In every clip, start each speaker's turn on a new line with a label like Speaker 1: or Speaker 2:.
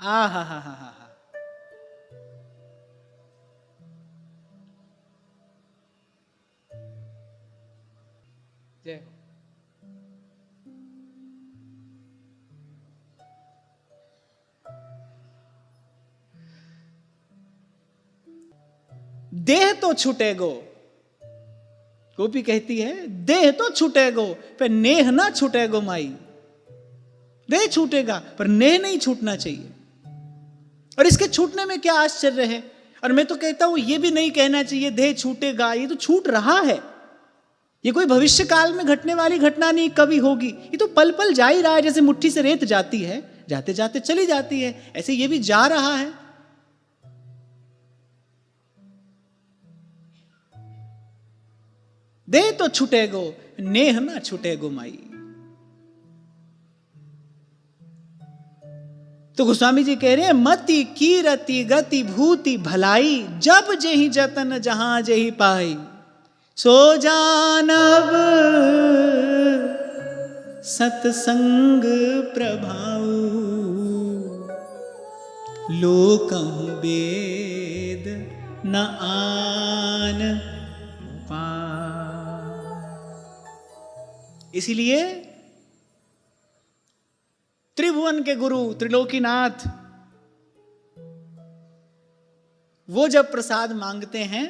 Speaker 1: आ हा हा हा हा। जय हो। देह तो छूटेगो, गोपी कहती है देह तो छूटेगो पर नेह ना छूटेगो माई। देह छूटेगा पर नेह नहीं छूटना चाहिए। और इसके छूटने में क्या आश्चर्य है। और मैं तो कहता हूं ये भी नहीं कहना चाहिए देह छूटेगा, ये तो छूट रहा है। ये कोई भविष्य काल में घटने वाली घटना नहीं, कभी होगी। ये तो पल पल जा ही रहा है। जैसे मुट्ठी से रेत जाती है, जाते जाते चली जाती है, ऐसे ये भी जा रहा है। देह तो छूटेगो नेह ना छूटेगो माई। तो गोस्वामी जी कह रहे हैं मति कीरति गति भूति भलाई, जब जेहि जतन जहां जेहि पाई। सो जानब सतसंग प्रभाऊ, लोकहु वेद न आन पाए। इसीलिए त्रिभुवन के गुरु त्रिलोकीनाथ वो जब प्रसाद मांगते हैं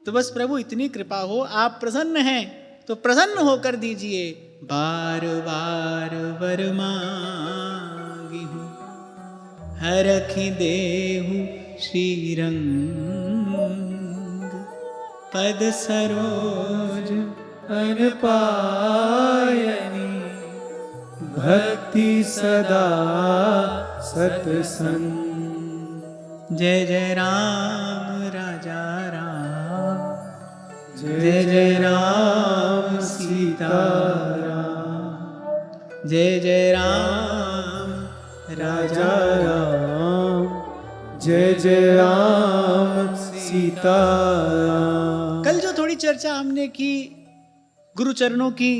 Speaker 1: तो बस प्रभु इतनी कृपा हो, आप प्रसन्न हैं तो प्रसन्न होकर दीजिए। बार बार वर मांगिहु हरखि देहु श्रीरंग। पद सरोज अन पायनी, भक्ति सदा सत्संग। जय जय राम राजा राम, जय जय राम सीता राम, जय जय राम राजा राम, जय जय राम सीता राम। कल जो थोड़ी चर्चा हमने की गुरु चरणों की,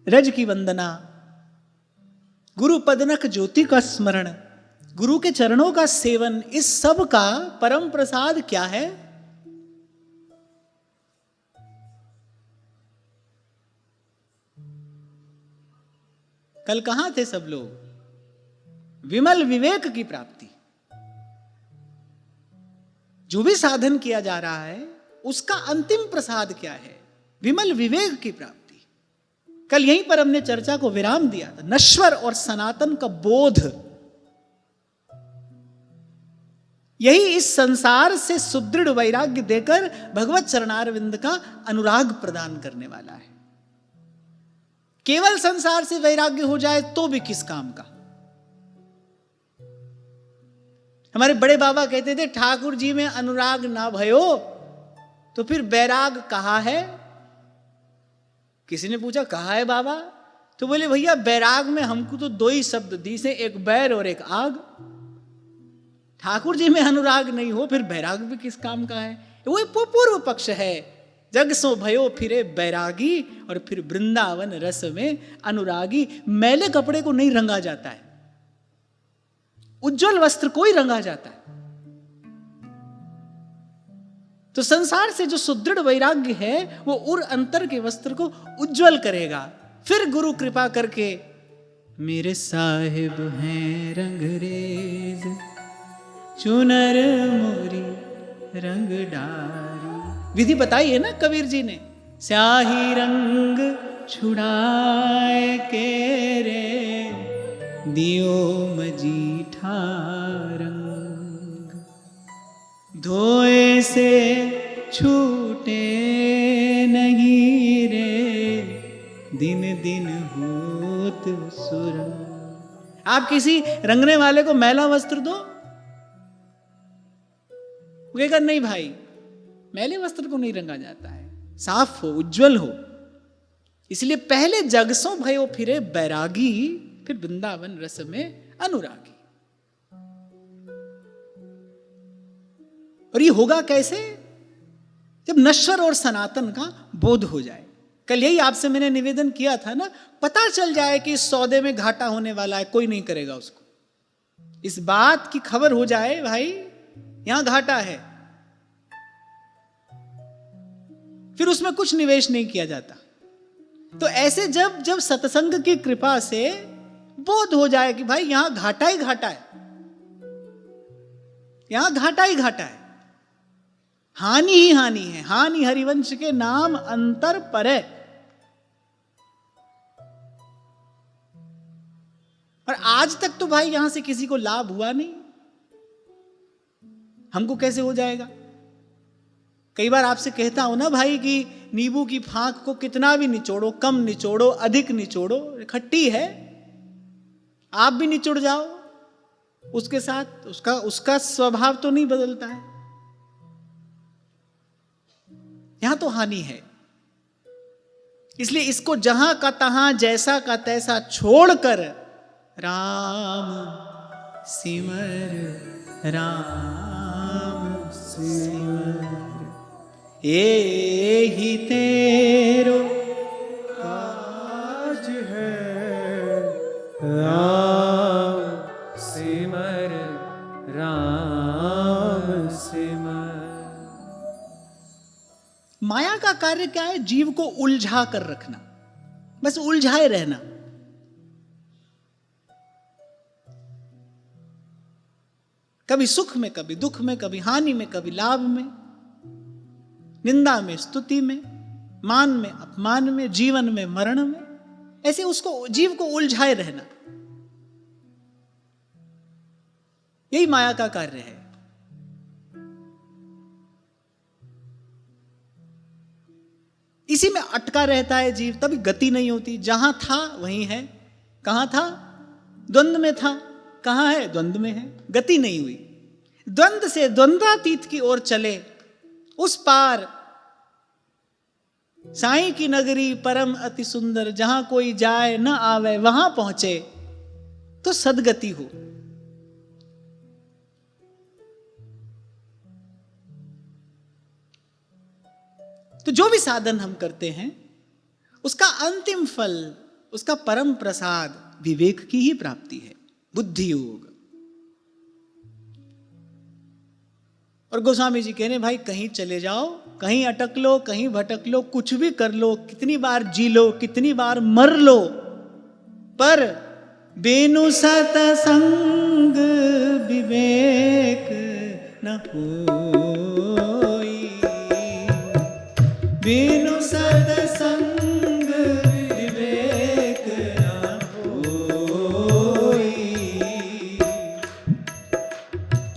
Speaker 1: रज की वंदना, गुरु पदनक ज्योति का स्मरण, गुरु के चरणों का सेवन, इस सब का परम प्रसाद क्या है? कल कहां थे सब लोग? विमल विवेक की प्राप्ति। जो भी साधन किया जा रहा है उसका अंतिम प्रसाद क्या है? विमल विवेक की प्राप्ति। कल यहीं पर हमने चर्चा को विराम दिया था। नश्वर और सनातन का बोध यही इस संसार से सुदृढ़ वैराग्य देकर भगवत चरणारविंद का अनुराग प्रदान करने वाला है। केवल संसार से वैराग्य हो जाए तो भी किस काम का। हमारे बड़े बाबा कहते थे ठाकुर जी में अनुराग ना भयो तो फिर बैराग कहाँ है? किसी ने पूछा कहाँ है बाबा? तो बोले भैया बैराग में हमको तो दो ही शब्द दी से, एक बैर और एक आग। ठाकुर जी में अनुराग नहीं हो फिर बैराग भी किस काम का है? वो पूर्व पक्ष है। जग सो भयो फिरे बैरागी, और फिर वृंदावन रस में अनुरागी। मैले कपड़े को नहीं रंगा जाता है, उज्जवल वस्त्र को ही रंगा जाता है। तो संसार से जो सुदृढ़ वैराग्य है वो उर अंतर के वस्त्र को उज्जवल करेगा। फिर गुरु कृपा करके मेरे साहिब हैं रंगरेज, चुनर मोरी रंग डारी। विधि बताई है ना कबीर जी ने, स्याही रंग छुड़ाए के रे दियो मजीठा रंग। धोए से छूटे नहीं रे दिन दिन होत सुरंग। आप किसी रंगने वाले को मैला वस्त्र दो, वो कहेगा नहीं भाई मैले वस्त्र को नहीं रंगा जाता है, साफ हो उज्जवल हो। इसलिए पहले जगसों भयो फिरे बैरागी, फिर वृंदावन रस में अनुरागी। और ये होगा कैसे? जब नश्वर और सनातन का बोध हो जाए। कल यही आपसे मैंने निवेदन किया था ना, पता चल जाए कि इस सौदे में घाटा होने वाला है, कोई नहीं करेगा उसको। इस बात की खबर हो जाए भाई यहां घाटा है, फिर उसमें कुछ निवेश नहीं किया जाता। तो ऐसे जब जब सत्संग की कृपा से बोध हो जाए कि भाई यहां घाटा ही घाटा है, यहां घाटा ही घाटा है, हानि ही हानि है, हानि हरिवंश के नाम अंतर पर है। और आज तक तो भाई यहां से किसी को लाभ हुआ नहीं, हमको कैसे हो जाएगा? कई बार आपसे कहता हूं ना भाई कि नींबू की फांक को कितना भी निचोड़ो, कम निचोड़ो, अधिक निचोड़ो, खट्टी है, आप भी निचोड़ जाओ उसके साथ, उसका स्वभाव तो नहीं बदलता है। यहां तो हानि है, इसलिए इसको जहां का तहां, जैसा का तैसा छोड़कर राम सिमर, राम सिमर, ये ही तेरो
Speaker 2: काज है। राम सिमर, राम सिमर।
Speaker 1: माया का कार्य क्या है? जीव को उलझा कर रखना, बस उलझाए रहना। कभी सुख में, कभी दुख में, कभी हानि में, कभी लाभ में, निंदा में, स्तुति में, मान में, अपमान में, जीवन में, मरण में, ऐसे उसको, जीव को उलझाए रहना, यही माया का कार्य है। इसी में अटका रहता है जीव, तभी गति नहीं होती। जहां था वहीं है, कहां था? द्वंद्व में था, कहां है? द्वंद्व में है, गति नहीं हुई। द्वंद्व से द्वंद्वातीत की ओर चले, उस पार साईं की नगरी परम अति सुंदर, जहां कोई जाए न आवे, वहां पहुंचे तो सदगति हो। तो जो भी साधन हम करते हैं उसका अंतिम फल, उसका परम प्रसाद विवेक की ही प्राप्ति है, बुद्धि योग। और गोस्वामी जी कह रहे भाई कहीं चले जाओ, कहीं अटक लो, कहीं भटक लो, कुछ भी कर लो, कितनी बार जी लो, कितनी बार मर लो, पर बेनु सतसंग विवेक न होई, बेनु सतसंग विवेक न होई,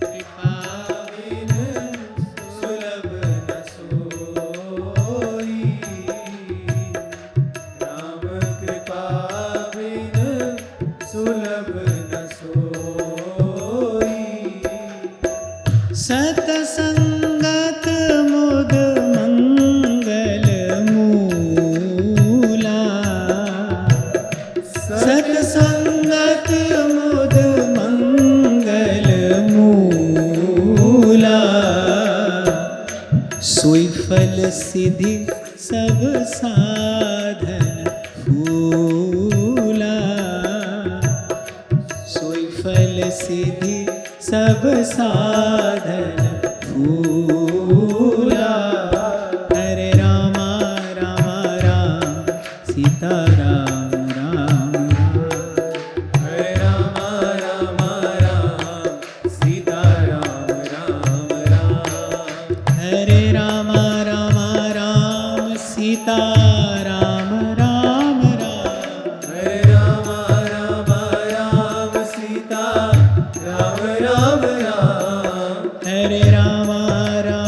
Speaker 1: कृपा बिन सुलभ न सोई,
Speaker 2: राम कृपा बिन सुलभ न सोई।
Speaker 1: सतसंगत मुद मंगल मूला, सतसंगत मुद मंगल मूला, सोई फल सिद्धि सब साधन फूला, सोई फल सिद्धि सब साधन फूला। हरे रामा रामा राम सीता राम राम राम,
Speaker 2: हरे रामा रामा राम सीता राम राम राम,
Speaker 1: हरे रामा रामा राम सीता राम राम राम,
Speaker 2: हरे रामा रामा राम सीता राम राम राम,
Speaker 1: हरे रामा रामा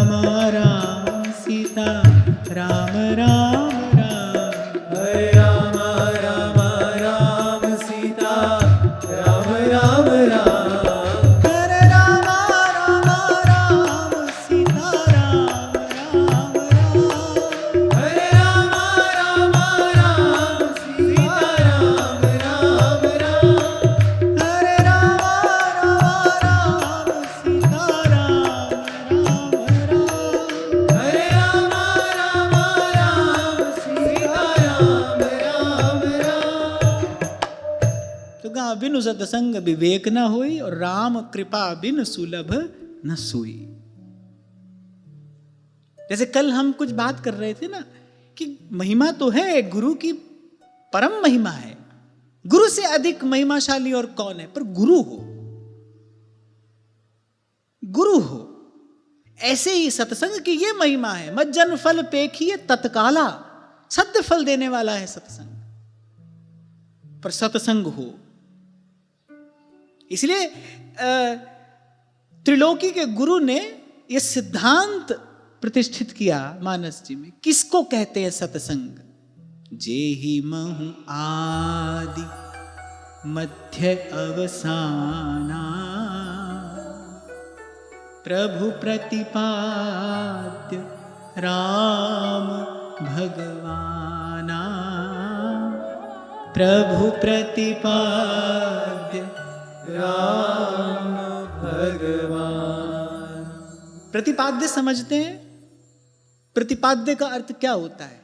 Speaker 1: बिनु सतसंग विवेक न होई और राम कृपा बिन सुलभ न सोई। जैसे कल हम कुछ बात कर रहे थे ना कि महिमा तो है, गुरु की परम महिमा है, गुरु से अधिक महिमाशाली और कौन है, पर गुरु हो, गुरु हो। ऐसे ही सत्संग की ये महिमा है, मज्जन फल पेखिए तत्काला, सत्य फल देने वाला है सत्संग, पर सत्संग हो। इसलिए त्रिलोकी के गुरु ने यह सिद्धांत प्रतिष्ठित किया मानस जी में। किसको कहते हैं सत्संग? जेहि महु आदि मध्य अवसाना, प्रभु प्रतिपाद्य राम भगवाना, प्रभु प्रतिपाद्य
Speaker 2: राम भगवान।
Speaker 1: प्रतिपाद्य समझते हैं? प्रतिपाद्य का अर्थ क्या होता है?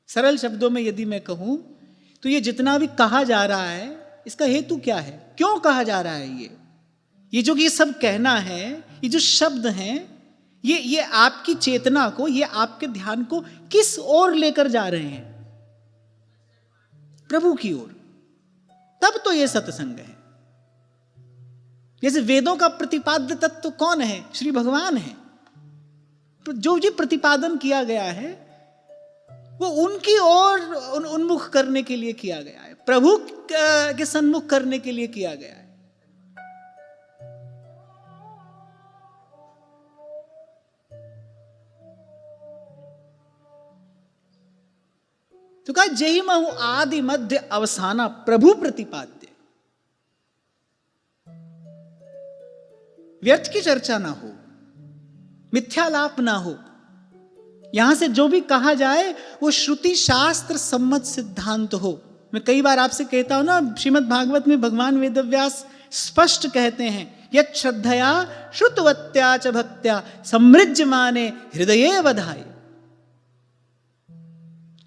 Speaker 1: सरल शब्दों में यदि मैं कहूं तो ये जितना भी कहा जा रहा है, इसका हेतु क्या है? क्यों कहा जा रहा है? ये जो ये सब कहना है, ये जो शब्द हैं, ये आपकी चेतना को, ये आपके ध्यान को किस ओर लेकर जा रहे हैं? प्रभु की ओर। तब तो ये सत्संग है। जैसे वेदों का प्रतिपाद्य तत्व कौन है? श्री भगवान है। जो जी प्रतिपादन किया गया है वो उनकी ओर उन्मुख करने के लिए किया गया है, प्रभु के सन्मुख करने के लिए किया गया है। तो कहा जय महु आदि मध्य अवसाना प्रभु प्रतिपाद्य। व्यर्थ की चर्चा ना हो, मिथ्यालाप ना हो। यहां से जो भी कहा जाए वो श्रुति शास्त्र सम्मत सिद्धांत हो। मैं कई बार आपसे कहता हूं ना, श्रीमद् भागवत में भगवान वेदव्यास स्पष्ट कहते हैं, यत् श्रद्धया श्रुतवत्या च भक्त्या समृज्यमाने हृदये बधाई।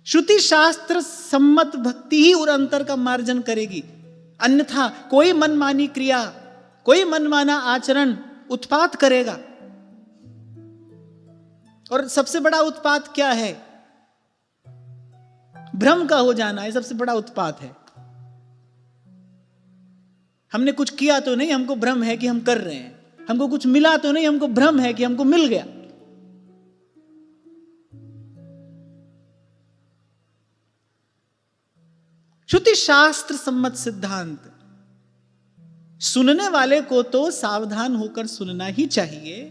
Speaker 1: श्रुति शास्त्र सम्मत भक्ति ही उर अंतर का मार्जन करेगी, अन्यथा कोई मनमानी क्रिया, कोई मनमाना आचरण उत्पात करेगा। और सबसे बड़ा उत्पात क्या है? भ्रम का हो जाना है, सबसे बड़ा उत्पात है। हमने कुछ किया तो नहीं, हमको भ्रम है कि हम कर रहे हैं। हमको कुछ मिला तो नहीं, हमको भ्रम है कि हमको मिल गया। श्रुति शास्त्र सम्मत सिद्धांत सुनने वाले को तो सावधान होकर सुनना ही चाहिए,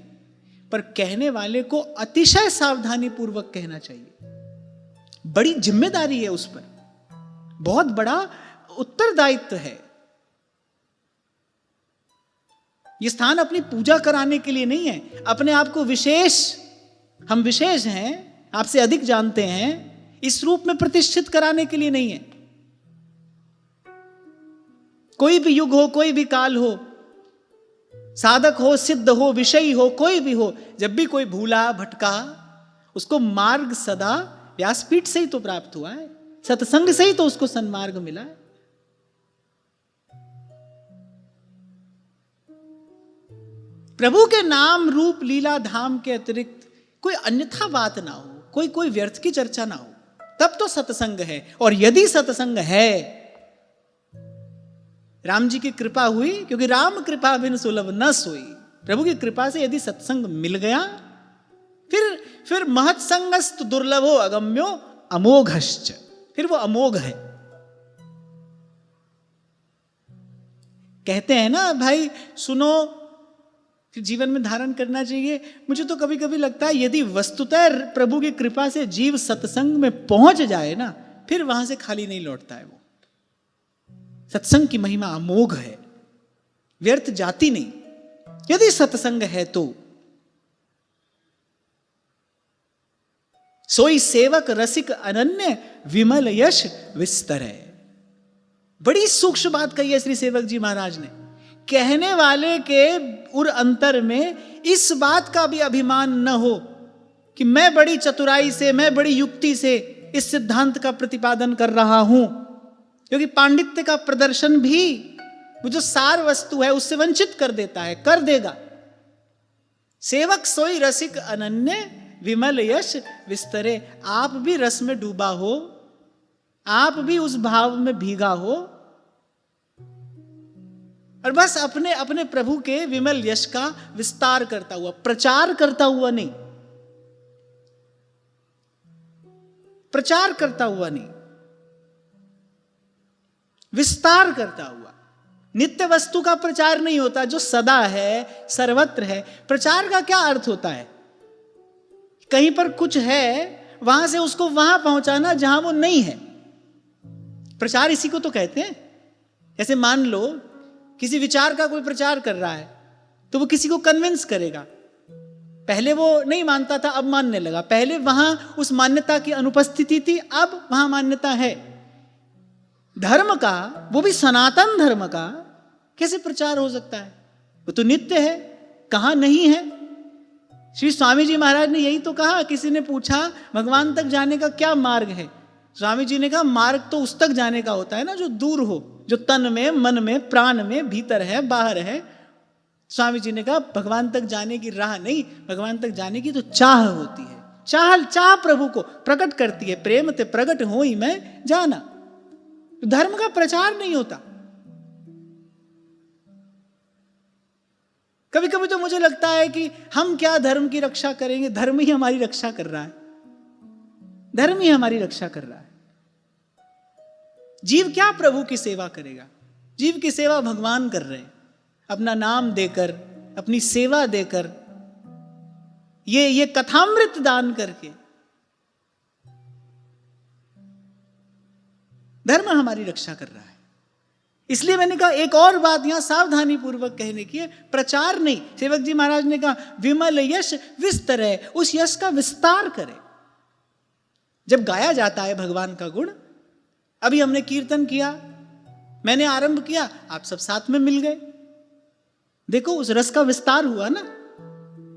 Speaker 1: पर कहने वाले को अतिशय सावधानी पूर्वक कहना चाहिए। बड़ी जिम्मेदारी है उस पर, बहुत बड़ा उत्तरदायित्व है। यह स्थान अपनी पूजा कराने के लिए नहीं है, अपने आप को विशेष, हम विशेष हैं, आपसे अधिक जानते हैं, इस रूप में प्रतिष्ठित कराने के लिए नहीं है। कोई भी युग हो, कोई भी काल हो, साधक हो, सिद्ध हो, विषयी हो, कोई भी हो, जब भी कोई भूला भटका, उसको मार्ग सदा व्यासपीठ से ही तो प्राप्त हुआ है, सत्संग से ही तो उसको सन्मार्ग मिला है। प्रभु के नाम रूप लीला धाम के अतिरिक्त कोई अन्यथा बात ना हो, कोई व्यर्थ की चर्चा ना हो, तब तो सत्संग है। और यदि सत्संग है, राम जी की कृपा हुई, क्योंकि राम कृपा बिन सुलभ न सोई। प्रभु की कृपा से यदि सत्संग मिल गया, फिर महत्संगस्त दुर्लभो अगम्यो अमोघश्च, फिर वो अमोघ है। कहते हैं ना भाई, सुनो फिर जीवन में धारण करना चाहिए। मुझे तो कभी कभी लगता है यदि वस्तुतः प्रभु की कृपा से जीव सत्संग में पहुंच जाए ना, फिर वहां से खाली नहीं लौटता है वो। सत्संग की महिमा अमोघ है, व्यर्थ जाती नहीं यदि सत्संग है तो। सोई सेवक रसिक अनन्य विमल यश विस्तर है। बड़ी सूक्ष्म बात कही है श्री सेवक जी महाराज ने। कहने वाले के उर अंतर में इस बात का भी अभिमान न हो कि मैं बड़ी चतुराई से, मैं बड़ी युक्ति से इस सिद्धांत का प्रतिपादन कर रहा हूं, क्योंकि पांडित्य का प्रदर्शन भी वो जो सार वस्तु है उससे वंचित कर देता है, कर देगा। सेवक सोई रसिक अनन्य विमल यश विस्तरे। आप भी रस में डूबा हो, आप भी उस भाव में भीगा हो, और बस अपने अपने प्रभु के विमल यश का विस्तार करता हुआ, प्रचार करता हुआ नहीं, प्रचार करता हुआ नहीं, विस्तार करता हुआ। नित्य वस्तु का प्रचार नहीं होता जो सदा है, सर्वत्र है। प्रचार का क्या अर्थ होता है? कहीं पर कुछ है, वहां से उसको वहां पहुंचाना जहां वो नहीं है। प्रचार इसी को तो कहते हैं। जैसे मान लो किसी विचार का कोई प्रचार कर रहा है, तो वो किसी को कन्विंस करेगा। पहले वो नहीं मानता था, अब मानने लगा। पहले वहां उस मान्यता की अनुपस्थिति थी, अब वहां मान्यता है। धर्म का, वो भी सनातन धर्म का, कैसे प्रचार हो सकता है? वो तो नित्य है, कहां नहीं है। श्री स्वामी जी महाराज ने यही तो कहा। किसी ने पूछा भगवान तक जाने का क्या मार्ग है? स्वामी जी ने कहा मार्ग तो उस तक जाने का होता है ना जो दूर हो, जो तन में, मन में, प्राण में, भीतर है, बाहर है। स्वामी जी ने कहा भगवान तक जाने की राह नहीं, भगवान तक जाने की तो चाह होती है। चाह प्रभु को प्रकट करती है। प्रेम ते प्रकट हो ही मैं जाना। धर्म का प्रचार नहीं होता। कभी कभी तो मुझे लगता है कि हम क्या धर्म की रक्षा करेंगे, धर्म ही हमारी रक्षा कर रहा है। धर्म ही हमारी रक्षा कर रहा है। जीव क्या प्रभु की सेवा करेगा? जीव की सेवा भगवान कर रहे हैं, अपना नाम देकर, अपनी सेवा देकर, ये कथामृत दान करके। धर्म हमारी रक्षा कर रहा है। इसलिए मैंने कहा एक और बात यहां सावधानी पूर्वक कहने की है, प्रचार नहीं। सेवक जी महाराज ने कहा विमल यश विस्तरे, उस यश का विस्तार करे। जब गाया जाता है भगवान का गुण, अभी हमने कीर्तन किया, मैंने आरंभ किया, आप सब साथ में मिल गए, देखो उस रस का विस्तार हुआ ना।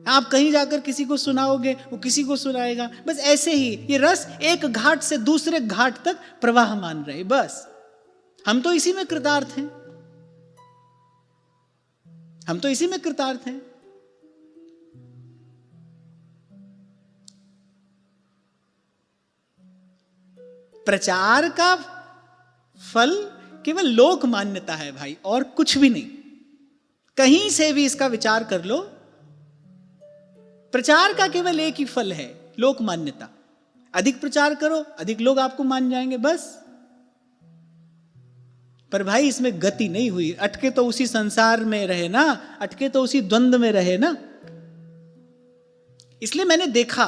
Speaker 1: आप कहीं जाकर किसी को सुनाओगे, वो किसी को सुनाएगा। बस ऐसे ही ये रस एक घाट से दूसरे घाट तक प्रवाहमान रहे। बस हम तो इसी में कृतार्थ हैं, हम तो इसी में कृतार्थ हैं। प्रचार का फल केवल लोक मान्यता है भाई, और कुछ भी नहीं। कहीं से भी इसका विचार कर लो, प्रचार का केवल एक ही फल है, लोक मान्यता। अधिक प्रचार करो, अधिक लोग आपको मान जाएंगे, बस। पर भाई इसमें गति नहीं हुई। अटके तो उसी संसार में रहे ना, अटके तो उसी द्वंद्व में रहे ना। इसलिए मैंने देखा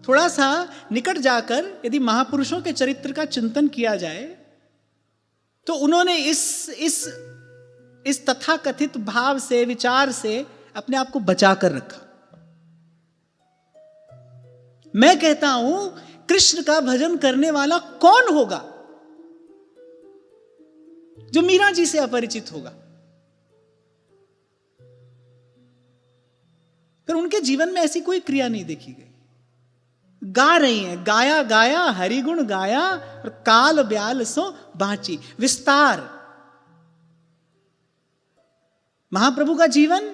Speaker 1: थोड़ा सा निकट जाकर, यदि महापुरुषों के चरित्र का चिंतन किया जाए, तो उन्होंने इस तथाकथित भाव से, विचार से अपने आप को बचा कर रखा। मैं कहता हूं कृष्ण का भजन करने वाला कौन होगा जो मीरा जी से अपरिचित होगा? पर उनके जीवन में ऐसी कोई क्रिया नहीं देखी गई। गा रही हैं, गाया गाया हरिगुण गाया, और काल ब्याल सो बांची। विस्तार। महाप्रभु का जीवन,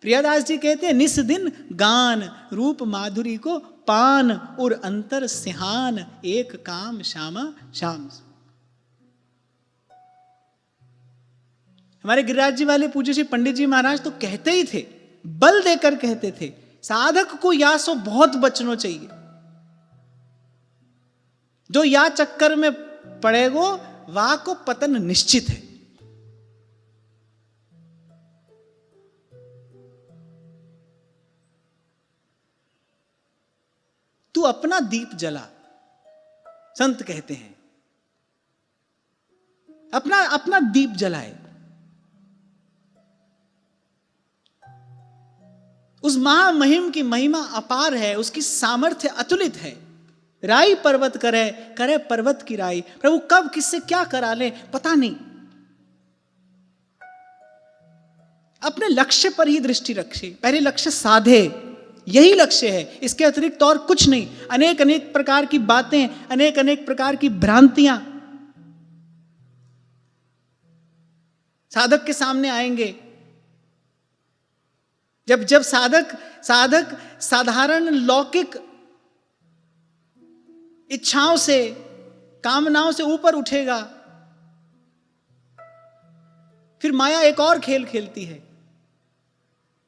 Speaker 1: प्रियादास जी कहते हैं निस दिन गान रूप माधुरी को पान, और अंतर सिहान एक काम श्यामा श्याम। हमारे गिरिराज जी वाले पूज्य श्री पंडित जी महाराज तो कहते ही थे, बल देकर कहते थे, साधक को या सो बहुत बचना चाहिए। जो या चक्कर में पड़ेगो वहां को पतन निश्चित है। तू अपना दीप जला, संत कहते हैं, अपना दीप जलाए। उस महामहिम की महिमा अपार है, उसकी सामर्थ्य अतुलित है। राई पर्वत करे पर्वत की राई। प्रभु कब किससे क्या करा ले पता नहीं। अपने लक्ष्य पर ही दृष्टि रखे, पहले लक्ष्य साधे, यही लक्ष्य है, इसके अतिरिक्त और कुछ नहीं। अनेक अनेक प्रकार की बातें, अनेक अनेक प्रकार की भ्रांतियां साधक के सामने आएंगे। जब जब साधक साधारण लौकिक इच्छाओं से, कामनाओं से ऊपर उठेगा, फिर माया एक और खेल खेलती है।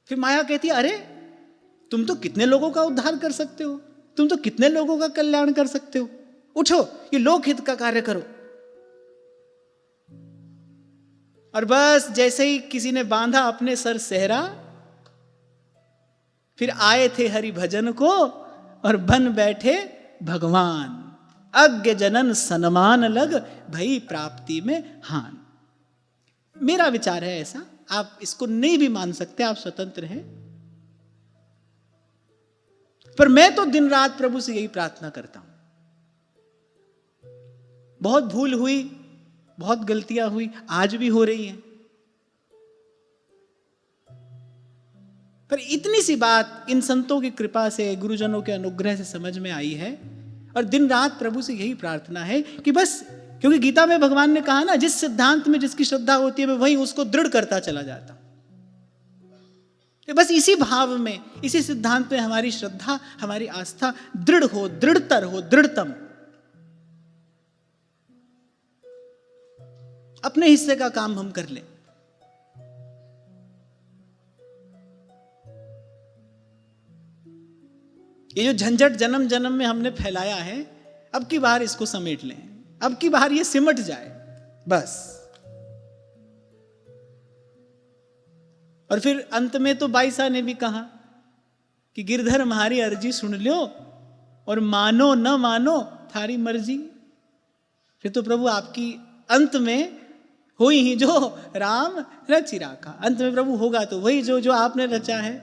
Speaker 1: फिर माया कहती है, अरे तुम तो कितने लोगों का उद्धार कर सकते हो, तुम तो कितने लोगों का कल्याण कर सकते हो, उठो ये लोकहित का कार्य करो। और बस जैसे ही किसी ने बांधा अपने सर सेहरा, फिर आए थे हरि भजन को और बन बैठे भगवान। अज्ञ जनन सन्मान लग, भई प्राप्ति में हान। मेरा विचार है ऐसा, आप इसको नहीं भी मान सकते, आप स्वतंत्र हैं। पर मैं तो दिन रात प्रभु से यही प्रार्थना करता हूं। बहुत भूल हुई, बहुत गलतियां हुई, आज भी हो रही हैं, पर इतनी सी बात इन संतों की कृपा से, गुरुजनों के अनुग्रह से समझ में आई है। और दिन रात प्रभु से यही प्रार्थना है कि बस, क्योंकि गीता में भगवान ने कहा ना, जिस सिद्धांत में जिसकी श्रद्धा होती है मैं वही उसको दृढ़ करता चला जाता हूं। तो बस इसी भाव में, इसी सिद्धांत में हमारी श्रद्धा, हमारी आस्था दृढ़ हो, दृढ़तर हो, दृढ़तम। अपने हिस्से का काम हम कर लें। ये जो झंझट जन्म जन्म में हमने फैलाया है, अब की बार इसको समेट लें, अब की बार ये सिमट जाए बस। और फिर अंत में तो बाईसा ने भी कहा कि गिरधर हमारी अर्जी सुन लो और मानो न मानो थारी मर्जी। फिर तो प्रभु आपकी अंत में हुई ही जो राम रचि राखा। अंत में प्रभु होगा तो वही जो आपने रचा है।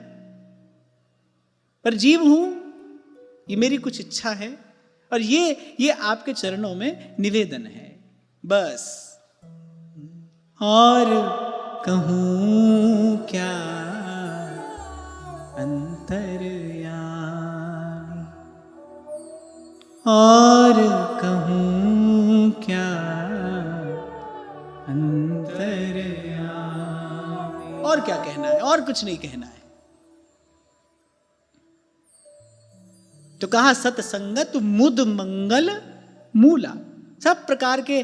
Speaker 1: पर जीव हूं, ये मेरी कुछ इच्छा है और ये आपके चरणों में निवेदन है बस। और कहूं क्या अंतर्यामी, और कहूं क्या अंतर्यामी। और क्या कहना है, और कुछ नहीं कहना है। तो कहा सत्संगत मुद मंगल मूला। सब प्रकार के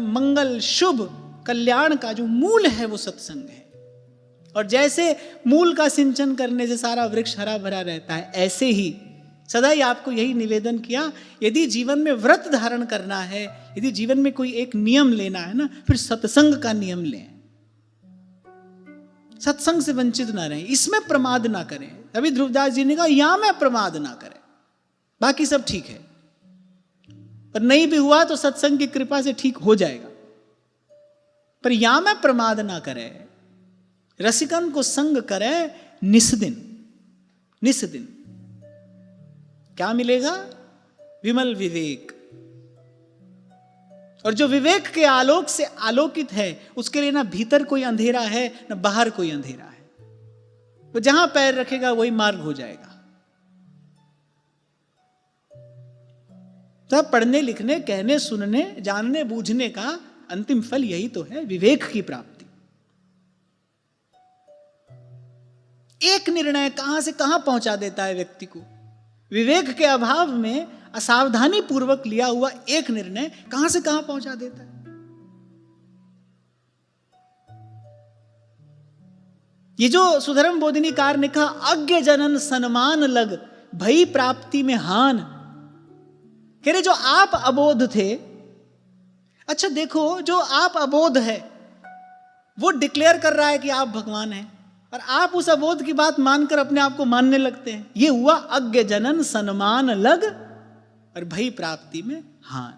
Speaker 1: मंगल, शुभ, कल्याण का जो मूल है वो सत्संग है। और जैसे मूल का सिंचन करने से सारा वृक्ष हरा भरा रहता है, ऐसे ही सदा ही आपको यही निवेदन किया, यदि जीवन में व्रत धारण करना है, यदि जीवन में कोई एक नियम लेना है ना, फिर सत्संग का नियम लें। सत्संग से वंचित ना रहें, इसमें प्रमाद ना करें। अभी ध्रुवदास जी ने कहा यहां में प्रमाद ना करें, बाकी सब ठीक है। पर नहीं भी हुआ तो सत्संग की कृपा से ठीक हो जाएगा। पर यहां में प्रमाद ना करे, रसिकन को संग करे निस्दिन। निस्दिन क्या मिलेगा? विमल विवेक। और जो विवेक के आलोक से आलोकित है, उसके लिए ना भीतर कोई अंधेरा है ना बाहर कोई अंधेरा है। वो जहां पैर रखेगा वही मार्ग हो जाएगा। तो पढ़ने लिखने, कहने सुनने, जानने बूझने का अंतिम फल यही तो है, विवेक की प्राप्ति। एक निर्णय कहां से कहां पहुंचा देता है व्यक्ति को। विवेक के अभाव में असावधानी पूर्वक लिया हुआ एक निर्णय कहां से कहां पहुंचा देता है। ये जो सुधर्म बोधिनीकार ने कहा, अज्ञ जनन सन्मान लग, भई प्राप्ति में हान। कह रहे जो आप अबोध थे, अच्छा देखो, जो आप अबोध है वो डिक्लेयर कर रहा है कि आप भगवान हैं, और आप उस अबोध की बात मानकर अपने आप को मानने लगते हैं। ये हुआ अज्ञ जनन सन्मान लग और भई प्राप्ति में हान।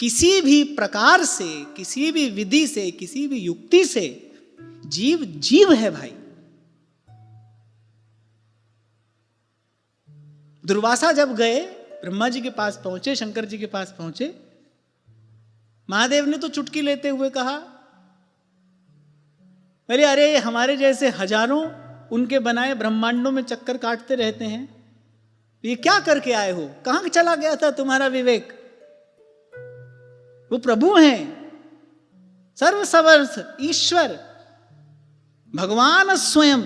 Speaker 1: किसी भी प्रकार से, किसी भी विधि से, किसी भी युक्ति से जीव जीव है भाई। दुर्वासा जब गए, ब्रह्मा जी के पास पहुंचे, शंकर जी के पास पहुंचे, महादेव ने तो चुटकी लेते हुए कहा बोले अरे हमारे जैसे हजारों उनके बनाए ब्रह्मांडों में चक्कर काटते रहते हैं, ये क्या करके आए हो, कहां चला गया था तुम्हारा विवेक? वो प्रभु हैं, सर्व समर्थ ईश्वर भगवान स्वयं।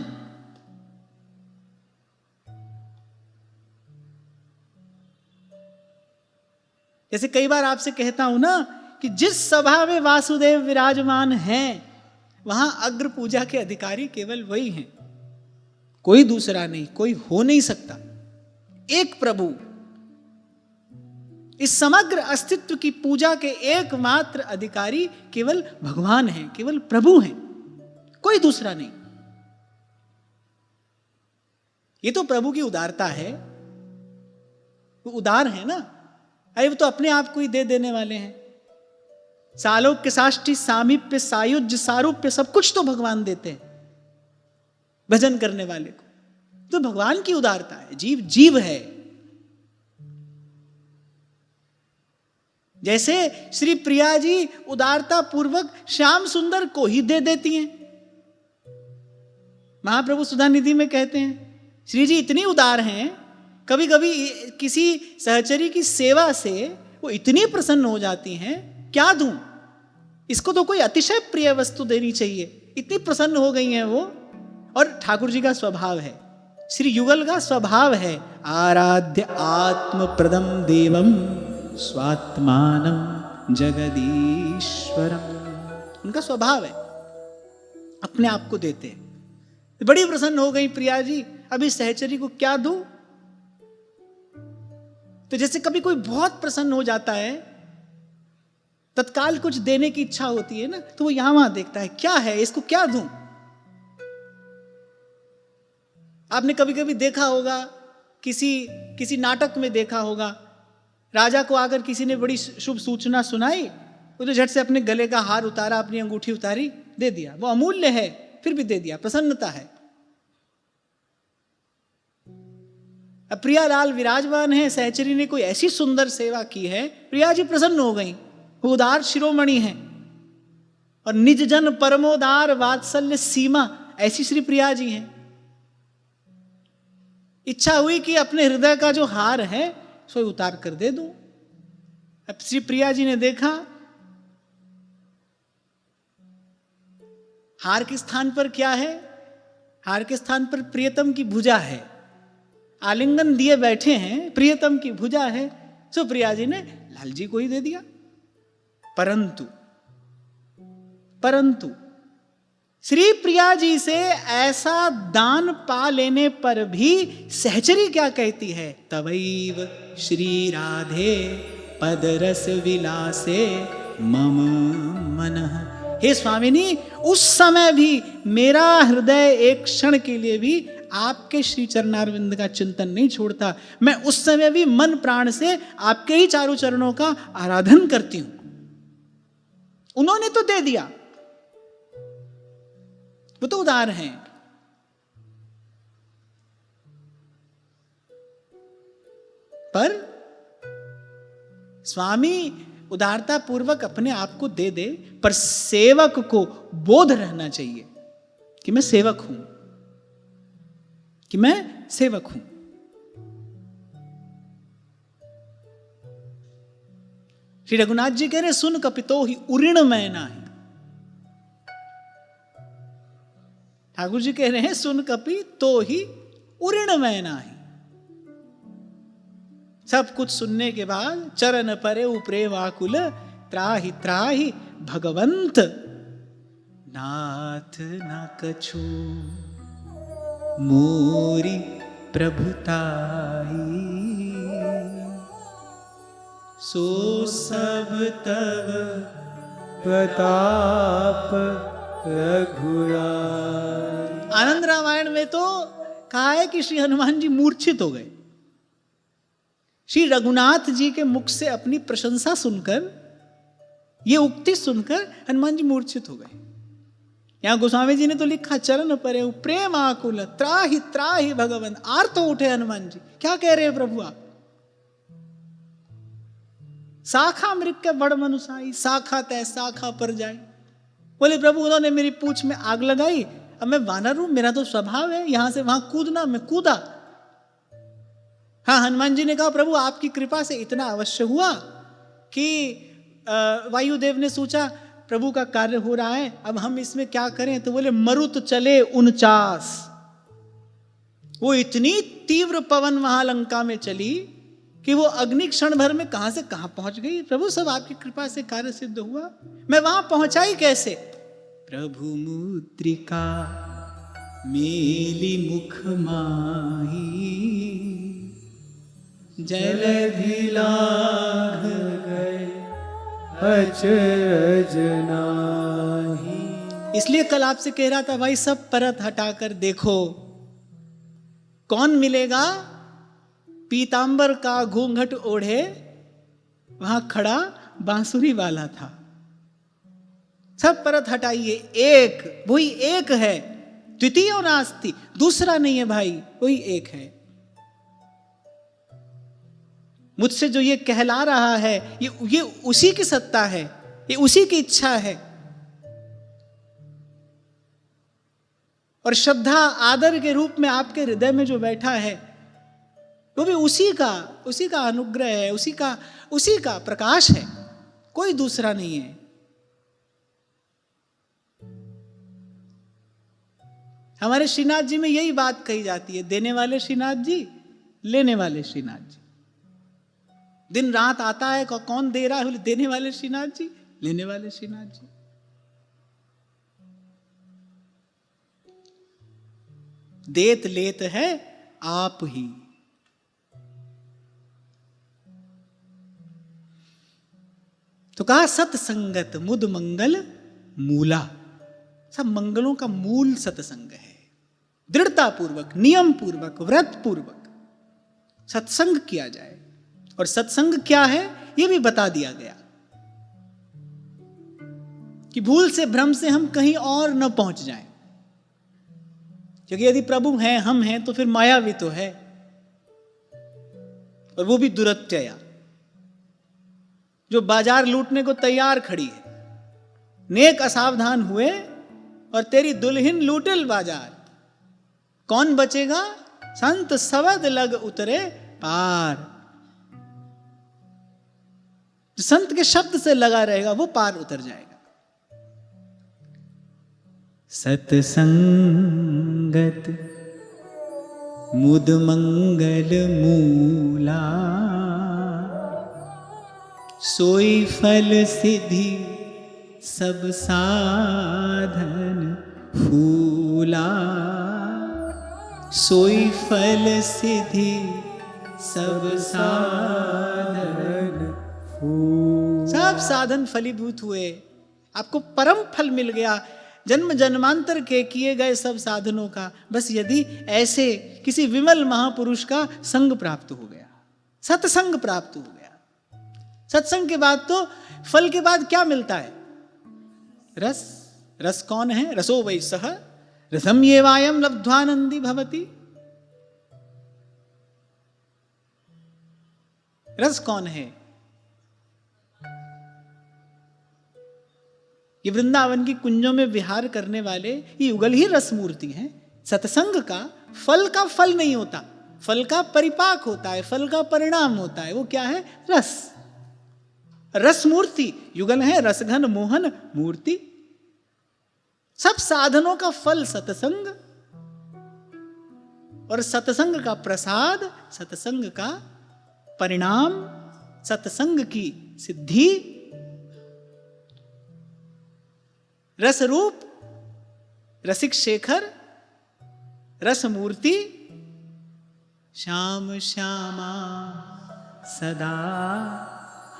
Speaker 1: जैसे कई बार आपसे कहता हूं ना कि जिस सभा में वासुदेव विराजमान हैं वहां अग्र पूजा के अधिकारी केवल वही हैं, कोई दूसरा नहीं, कोई हो नहीं सकता। एक प्रभु, इस समग्र अस्तित्व की पूजा के एकमात्र अधिकारी केवल भगवान हैं, केवल प्रभु हैं, कोई दूसरा नहीं। ये तो प्रभु की उदारता है, वो उदार है ना। अरे वो तो अपने आप को ही दे देने वाले हैं। सालोक्य साष्टी सामीप्य सायुज्य सारूप्य सब कुछ तो भगवान देते हैं भजन करने वाले को। तो भगवान की उदारता है, जीव जीव है। जैसे श्री प्रिया जी उदारता पूर्वक श्याम सुंदर को ही दे देती हैं। महाप्रभु सुधा निधि में कहते हैं श्री जी इतनी उदार हैं, कभी कभी किसी सहचरी की सेवा से वो इतनी प्रसन्न हो जाती हैं, क्या दूं, इसको तो कोई अतिशय प्रिय वस्तु देनी चाहिए, इतनी प्रसन्न हो गई हैं वो। और ठाकुर जी का स्वभाव है, श्री युगल का स्वभाव है, आराध्य आत्म प्रदम देवम स्वात्मानम जगदीश्वरम। उनका स्वभाव है, अपने आप को देते हैं। बड़ी प्रसन्न हो गई प्रिया जी, अभी सहचरी को क्या दूं। तो जैसे कभी कोई बहुत प्रसन्न हो जाता है, तत्काल कुछ देने की इच्छा होती है ना, तो वो यहां वहां देखता है क्या है, इसको क्या दूं। आपने कभी कभी देखा होगा, किसी नाटक में देखा होगा, राजा को आकर किसी ने बड़ी शुभ सूचना सुनाई, उसने झट से अपने गले का हार उतारा, अपनी अंगूठी उतारी, दे दिया। वो अमूल्य है फिर भी दे दिया, प्रसन्नता है। अब प्रियालाल विराजमान है, सहचरी ने कोई ऐसी सुंदर सेवा की है, प्रिया जी प्रसन्न हो गई, वो उदार शिरोमणि है। और निज जन परमोदार वात्सल्य सीमा, ऐसी श्री प्रिया जी हैं। इच्छा हुई कि अपने हृदय का जो हार है सो उतार कर दे दूं। अब श्री प्रिया जी ने देखा हार के स्थान पर क्या है, हार के स्थान पर प्रियतम की भुजा है, आलिंगन दिए बैठे हैं, प्रियतम की भुजा है, सो प्रिया जी ने लाल जी को ही दे दिया। परंतु श्री प्रिया जी से ऐसा दान पा लेने पर भी सहचरी क्या कहती है, तवैव श्री राधे पदरस विलासे मम मनः। हे स्वामिनी, उस समय भी मेरा हृदय एक क्षण के लिए भी आपके श्री चरणारविंद का चिंतन नहीं छोड़ता। मैं उस समय भी मन प्राण से आपके ही चारों चरणों का आराधन करती हूं। उन्होंने तो दे दिया, वो तो उदार हैं। पर स्वामी उदारता पूर्वक अपने आप को दे दे, पर सेवक को बोध रहना चाहिए कि मैं सेवक हूं, कि मैं सेवक हूं। श्री रघुनाथ जी कह रहे सुन कपितो ही उऋण मैं नाही। ठाकुर जी कह रहे हैं सुन कपि तो ही उऋण मैं नाही। सब कुछ सुनने के बाद चरण परे प्रेम आकुल, त्राहि त्राहि भगवंत नाथ न कछु मोरी प्रभुताई। सो सब तब
Speaker 2: प्रताप रघुराई।
Speaker 1: आनंद रामायण में तो कहा है कि श्री हनुमान जी मूर्छित हो गए। श्री रघुनाथ जी के मुख से अपनी प्रशंसा सुनकर, ये उक्ति सुनकर हनुमान जी मूर्छित हो गए। यहां गोस्वामी जी ने तो लिखा चरण परे प्रेम आकुल, त्राहि त्राहि भगवन। आर तो उठे हनुमान जी, क्या कह रहे हैं प्रभु आप। शाखा मृग के बड़ मनुसाई, शाखा तय शाखा पर जाए। बोले प्रभु उन्होंने मेरी पूंछ में आग लगाई, अब मैं वानर हूं, मेरा तो स्वभाव है यहां से वहां कूदना, मैं कूदा। हाँ, हनुमान जी ने कहा प्रभु आपकी कृपा से इतना अवश्य हुआ कि वायुदेव ने सोचा प्रभु का कार्य हो रहा है, अब हम इसमें क्या करें, तो बोले मरुत चले 49। वो इतनी तीव्र पवन वहां लंका में चली कि वो अग्नि क्षण भर में कहां से कहां पहुंच गई। प्रभु सब आपकी कृपा से कार्य सिद्ध हुआ, मैं वहां पहुंचा ही कैसे। प्रभु मुद्रिका मेली मुख माही,
Speaker 2: जलधि लाग गए अचरज नाहि।
Speaker 1: इसलिए कल आपसे कह रहा था भाई सब परत हटाकर देखो, कौन मिलेगा पीतांबर का घूंघट ओढ़े वहां खड़ा बांसुरी वाला था। सब परत हटाइए, एक, वही एक है, द्वितीय नास्ति, दूसरा नहीं है भाई, वही एक है। मुझसे जो ये कहला रहा है ये उसी की सत्ता है, ये उसी की इच्छा है। और श्रद्धा आदर के रूप में आपके हृदय में जो बैठा है वो भी उसी का अनुग्रह है, उसी का प्रकाश है, कोई दूसरा नहीं है। हमारे श्रीनाथ जी में यही बात कही जाती है, देने वाले श्रीनाथ जी, लेने वाले श्रीनाथ जी। दिन रात आता है, कौन दे रहा है, देने वाले श्रीनाथ जी, लेने वाले श्रीनाथ जी। देत लेत है आप ही। तो कहा सत्संगत मुद मंगल मूला, सब मंगलों का मूल सत्संग है। दृढ़ता पूर्वक, नियम पूर्वक, व्रत पूर्वक सत्संग किया जाए। और सत्संग क्या है यह भी बता दिया गया कि भूल से भ्रम से हम कहीं और न पहुंच जाएं। क्योंकि यदि प्रभु हैं, हम हैं, तो फिर माया भी तो है, और वो भी दुरत्यया, जो बाजार लूटने को तैयार खड़ी है। नेक असावधान हुए और तेरी दुल्हन लूटिल बाजार, कौन बचेगा। संत सवद लग उतरे पार, जो संत के शब्द से लगा रहेगा वो पार उतर जाएगा। सत्संगत मुद मंगल मूला, सोई फल सिद्धि सब साधन फूला। सोई फल सिद्धि सब साधन फूला। सब साधन फलीभूत हुए, आपको परम फल मिल गया जन्म जन्मांतर के किए गए सब साधनों का। बस यदि ऐसे किसी विमल महापुरुष का संग प्राप्त हो गया, सत्संग प्राप्त हो गया। सत्संग के बाद तो फल के बाद क्या मिलता है, रस। रस कौन है, रसो वै सः रसम ये वायम लब्ध्वानंदी भवति। रस कौन है, ये वृंदावन की कुंजों में विहार करने वाले ये युगल ही रस मूर्ति हैं। सत्संग का फल नहीं होता, फल का परिपाक होता है, फल का परिणाम होता है। वो क्या है, रस। रस मूर्ति युगल है, रसघन मोहन मूर्ति। सब साधनों का फल सत्संग, और सत्संग का प्रसाद, सत्संग का परिणाम, सत्संग की सिद्धि। रस रूप, रसिक शेखर, रस मूर्ति। श्याम श्यामा सदा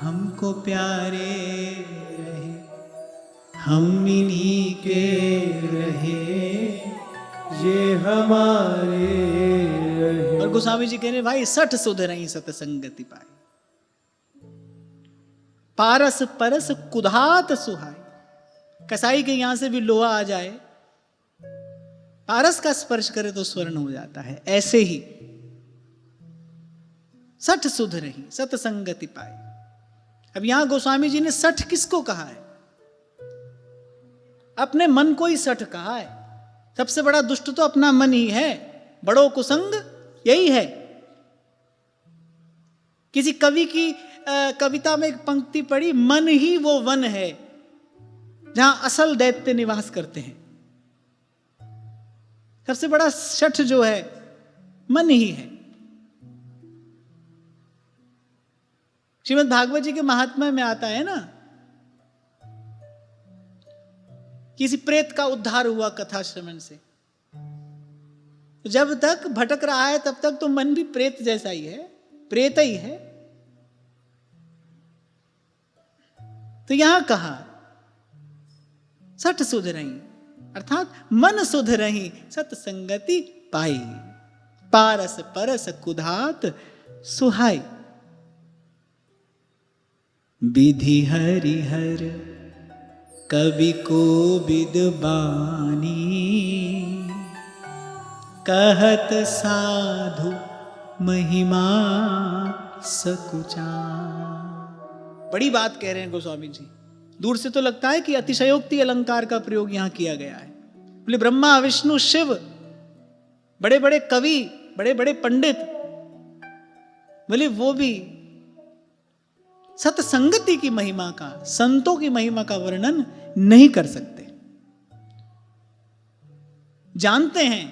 Speaker 1: हमको प्यारे रहे, हम इन्हीं के रहे
Speaker 2: ये हमारे रहे।
Speaker 1: और गोस्वामी जी कह रहे भाई 60 सुधरई सतसंगति पाई, पारस परस कुधात सुहाई। कसाई के यहां से भी लोहा आ जाए, पारस का स्पर्श करे तो स्वर्ण हो जाता है। ऐसे ही 60 सुधरई सतसंगति पाई। अब यहां गोस्वामी जी ने 60 किसको कहा है, अपने मन को ही सठ कहा है। सबसे बड़ा दुष्ट तो अपना मन ही है, बड़ों कुसंग यही है। किसी कवि की कविता में एक पंक्ति पढ़ी, मन ही वो वन है जहां असल दैत्य निवास करते हैं। सबसे बड़ा शठ जो है मन ही है। श्रीमद् भागवत जी के महात्म्य में आता है ना, किसी प्रेत का उद्धार हुआ कथा श्रवण से। जब तक भटक रहा है तब तक तो मन भी प्रेत जैसा ही है, प्रेत ही है। तो यहां कहा सठ सुध रही, अर्थात मन सुध रही, सत्संगति पाई, पारस परस कुधात सुहाई। विधि हरिहर कवि को विदबानी, कहत साधु महिमा सकुचा। बड़ी बात कह रहे हैं गोस्वामी जी। दूर से तो लगता है कि अतिशयोक्ति अलंकार का प्रयोग यहां किया गया है। बोले ब्रह्मा विष्णु शिव, बड़े बड़े कवि, बड़े बड़े पंडित, बोले वो भी सत्संगति की महिमा का, संतों की महिमा का वर्णन नहीं कर सकते। जानते हैं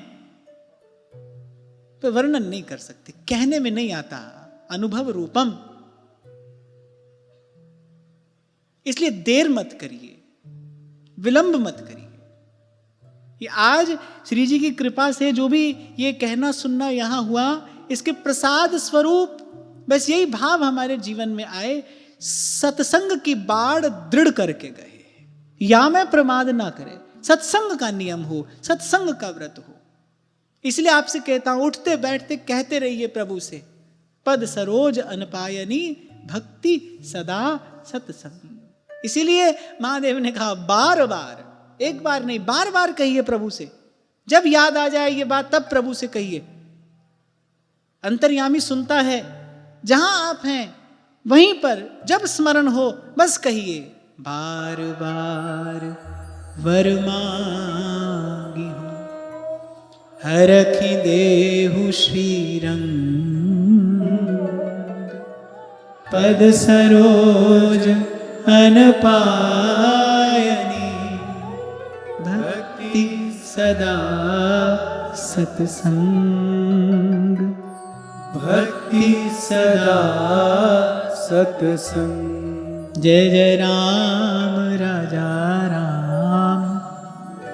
Speaker 1: तो वर्णन नहीं कर सकते, कहने में नहीं आता, अनुभव रूपम। इसलिए देर मत करिए, विलंब मत करिए। ये आज श्री जी की कृपा से जो भी ये कहना सुनना यहां हुआ, इसके प्रसाद स्वरूप बस यही भाव हमारे जीवन में आए, सत्संग की बाढ़ दृढ़ करके गए, या मैं प्रमाद ना करे, सत्संग का नियम हो, सत्संग का व्रत हो। इसलिए आपसे कहता हूं, उठते बैठते कहते रहिए प्रभु से, पद सरोज अनपायनी भक्ति सदा सत्संग। इसीलिए महादेव ने कहा बार बार, एक बार नहीं बार बार कहिए प्रभु से। जब याद आ जाए ये बात तब प्रभु से कहिए। अंतर्यामी सुनता है, जहां आप हैं वहीं पर जब स्मरण हो बस कहिए, बार बार वर मांगी हूं, हरखि देहु श्रीरंग, पद सरोज अनपायनी, भक्ति सदा सत्संग, भक्ति सदा सत्संग। जय जय राम राजा राम,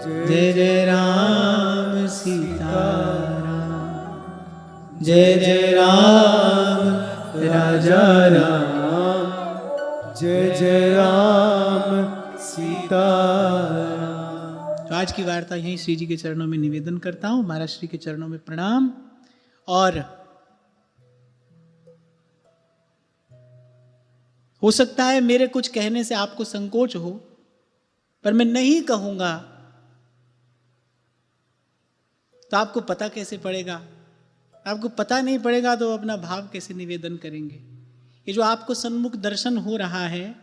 Speaker 1: जय जय राम सीता राम, जय जय राम राजा राम, जय जय राम सीता राम। तो आज की वार्ता यहीं श्री जी के चरणों में निवेदन करता हूं। महाराज श्री के चरणों में प्रणाम। और हो सकता है मेरे कुछ कहने से आपको संकोच हो, पर मैं नहीं कहूंगा तो आपको पता कैसे पड़ेगा? आपको पता नहीं पड़ेगा तो अपना भाव कैसे निवेदन करेंगे? ये जो आपको सन्मुख दर्शन हो रहा है,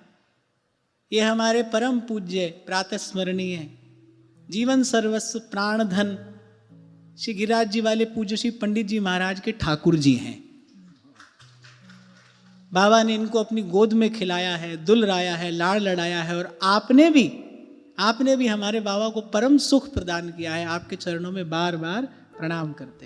Speaker 1: ये हमारे परम पूज्य प्रातः स्मरणीय जीवन सर्वस्व प्राण धन श्री गिरिराज जी वाले पूज्य श्री पंडित जी महाराज के ठाकुर जी हैं। बाबा ने इनको अपनी गोद में खिलाया है, दुलराया है, लाड़ लड़ाया है, और आपने भी हमारे बाबा को परम सुख प्रदान किया है। आपके चरणों में बार बार प्रणाम करते हैं।